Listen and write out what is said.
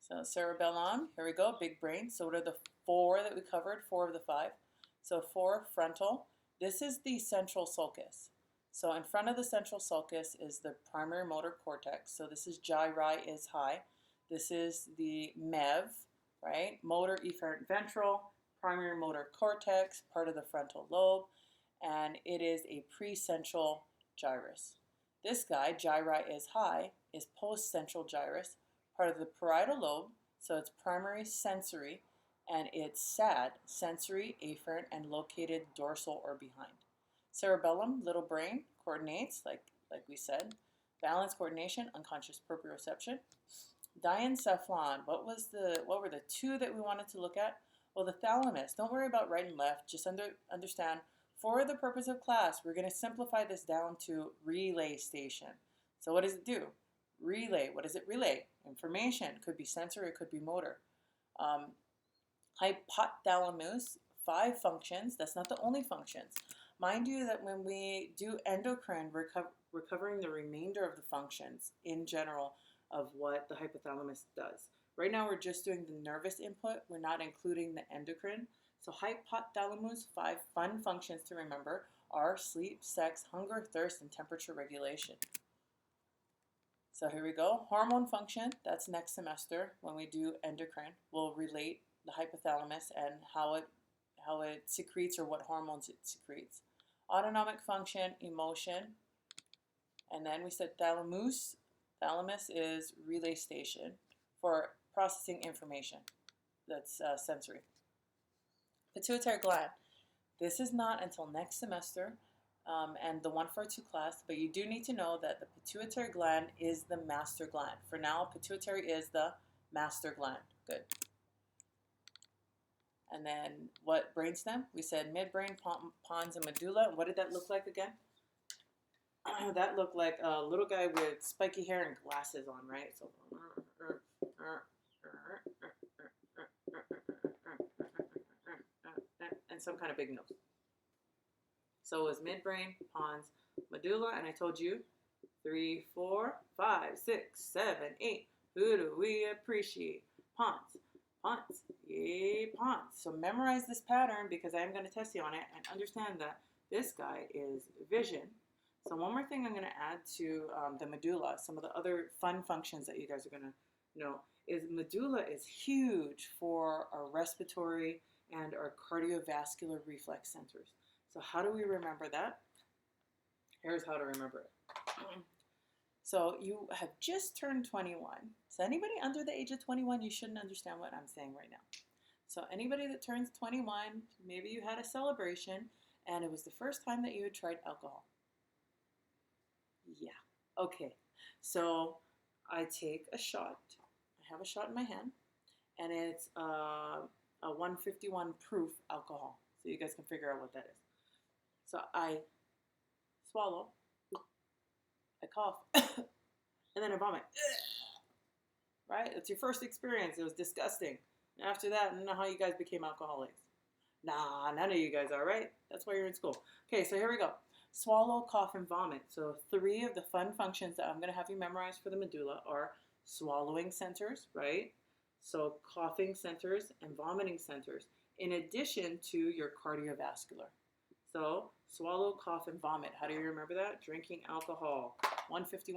So cerebellum, here we go, big brain. So what are the 4 that we covered? 4 of the 5. So 4, frontal. This is the central sulcus. So in front of the central sulcus is the primary motor cortex. So this is gyri is high. This is the MEV, right? Motor efferent ventral, primary motor cortex, part of the frontal lobe, and it is a precentral gyrus. This guy, gyri is high, is postcentral gyrus, part of the parietal lobe, so it's primary sensory, and it's SAD, sensory, afferent, and located dorsal or behind. Cerebellum, little brain, coordinates, like we said. Balance, coordination, unconscious proprioception. Diencephalon, what were the 2 that we wanted to look at? Well, the thalamus. Don't worry about right and left. Just understand, for the purpose of class, we're going to simplify this down to relay station. So what does it do? Relay. What does it relay? Information. Could be sensory, it could be motor. Hypothalamus, 5 functions. That's not the only functions. Mind you that when we do endocrine, we're covering the remainder of the functions in general of what the hypothalamus does. Right now we're just doing the nervous input. We're not including the endocrine. So hypothalamus, 5 fun functions to remember are sleep, sex, hunger, thirst, and temperature regulation. So here we go. Hormone function, that's next semester when we do endocrine. We'll relate the hypothalamus and how it secretes or what hormones it secretes. Autonomic function, emotion. And then we said thalamus. Thalamus is relay station for processing information. That's sensory. Pituitary gland. This is not until next semester and the 142 class, but you do need to know that the pituitary gland is the master gland. For now, pituitary is the master gland. Good. And then what brainstem? We said midbrain, pons, and medulla. What did that look like again? That looked like a little guy with spiky hair and glasses on, right? So, and some kind of big nose. So it was midbrain, pons, medulla, and I told you 3, 4, 5, 6, 7, 8. Who do we appreciate? Pons, pons, yay, pons. So memorize this pattern because I am going to test you on it and understand that this guy is vision. So one more thing I'm going to add to the medulla, some of the other fun functions that you guys are going to know, is medulla is huge for our respiratory and our cardiovascular reflex centers. So how do we remember that? Here's how to remember it. So you have just turned 21. So anybody under the age of 21, you shouldn't understand what I'm saying right now. So anybody that turns 21, maybe you had a celebration and it was the first time that you had tried alcohol. Yeah, okay. So I take a shot. I have a shot in my hand and it's a 151 proof alcohol. So you guys can figure out what that is. So I swallow, I cough, and then I vomit. Right? It's your first experience. It was disgusting. And after that, I don't know how you guys became alcoholics. Nah, none of you guys are, right? That's why you're in school. Okay, so here we go. Swallow, cough, and vomit. So 3 of the fun functions that I'm going to have you memorize for the medulla are swallowing centers, right? So coughing centers and vomiting centers, in addition to your cardiovascular. So swallow, cough, and vomit. How do you remember that? Drinking alcohol. 151